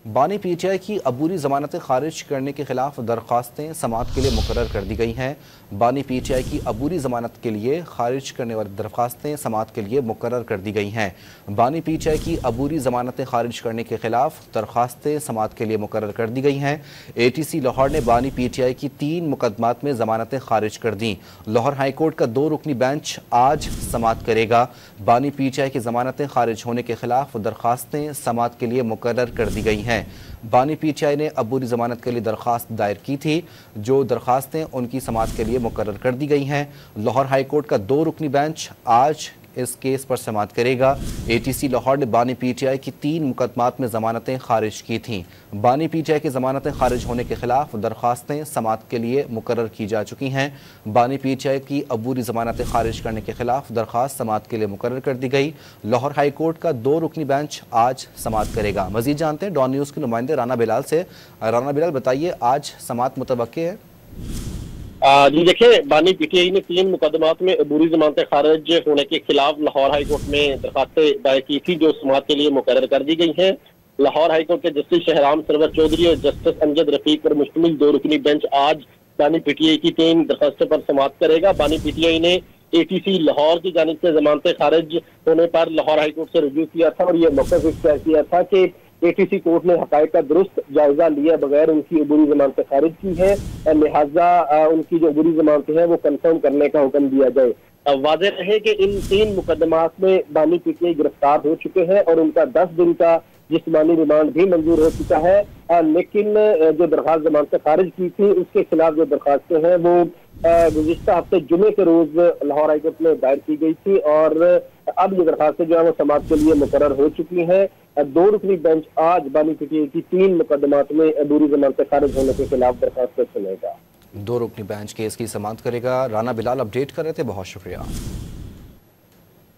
बानी पीटीआई की अबूरी जमानतें खारिज करने के खिलाफ दरख्वास्तें समाअत के लिए मुकर्रर कर दी गई हैं। बानी पीटीआई की अबूरी जमानत के लिए खारिज करने वाली दरख्वास्तें समाअत के लिए मुकर्रर कर दी गई हैं। बानी पीटीआई की अबूरी जमानतें खारिज करने के खिलाफ दरख्वास्तें समाअत के लिए मुकर्रर कर दी गई हैं। ATC लाहौर ने बानी पीटीआई की 3 मुकदमात में जमानतें खारिज कर दी। लाहौर हाईकोर्ट का 2 रुकनी बेंच आज समाअत करेगा। बानी पीटीआई की जमानतें खारिज होने के खिलाफ दरख्वास्तें समाअत के लिए मुकर्रर कर दी गई हैं। बानी पीटीआई ने अबूरी जमानत के लिए दरख्वास्त दायर की थी, जो दरख्वास्तें उनकी समाअत के लिए मुकर्रर कर दी गई हैं। लाहौर हाईकोर्ट का 2 रुकनी बेंच आज इस केस पर समाअत करेगा। ATC लाहौर ने बानी पीटीआई की 3 मुकदमात में जमानतें खारिज की थीं। बानी पीटीआई की जमानतें खारिज होने के खिलाफ दरख्वास्तें समाअत के लिए मुकर्रर की जा चुकी हैं। बानी पीटीआई की अबूरी जमानतें खारिज करने के खिलाफ दरख्वास्त समाअत के लिए मुकर्रर कर दी गई। लाहौर हाई कोर्ट का 2 रुकनी बेंच आज समाअत करेगा। मजीद जानते हैं डॉन न्यूज़ के नुमाइंदे राना बिलाल से। राना बिलाल, बताइए आज समाअत मुतवक्के है? जी देखिए, बानी पीटीआई ने 3 मुकदमात में अबूरी जमानतें खारिज होने के खिलाफ लाहौर हाईकोर्ट में दरखास्तें दायर की थी, जो समाअत के लिए मुकर्रर कर दी गई हैं। लाहौर हाईकोर्ट के जस्टिस शहराम सरवर चौधरी और जस्टिस अमजद रफीक पर मुश्तमिल 2 रुकनी बेंच आज बानी पीटीआई की 3 दरखास्तों पर समाअत करेगा। बानी पीटीआई ने ATC लाहौर की जानिब से जमानतें खारिज होने पर लाहौर हाईकोर्ट से रुजू किया था और यह मौक़िफ़ इख्तियार किया था कि ATC कोर्ट ने हक़ाइक़ का दुरुस्त जायजा लिया बगैर उनकी अबूरी जमानतें खारिज की है, लिहाजा उनकी जो अबूरी जमानतें हैं वो कंफर्म करने का हुक्म दिया जाए। वाज़ेह रहे कि इन 3 मुकदमात में बानी पीटीआई गिरफ्तार हो चुके हैं और उनका 10 दिन का जिस्मानी रिमांड भी मंजूर हो चुका है, लेकिन जो दरख्वास्त जमानतें खारिज की थी उसके खिलाफ जो दरख्वास्तें हैं वो गुज़िश्ता हफ्ते जुमे के रोज लाहौर हाईकोर्ट में दायर की गई थी और अब ये दरख्वास्तें जो है वो समाअत के लिए मुकर्रर हो चुकी हैं। 2 रुकनी बेंच आज बानी पीटीआई की 3 मुकदमात में अबूरी जमानतें खारिज होने के खिलाफ दरख्वास्तें सुनेगा। 2 रुकनी बेंच केस की समाअत करेगा। राना बिलाल अपडेट कर रहे थे, बहुत शुक्रिया।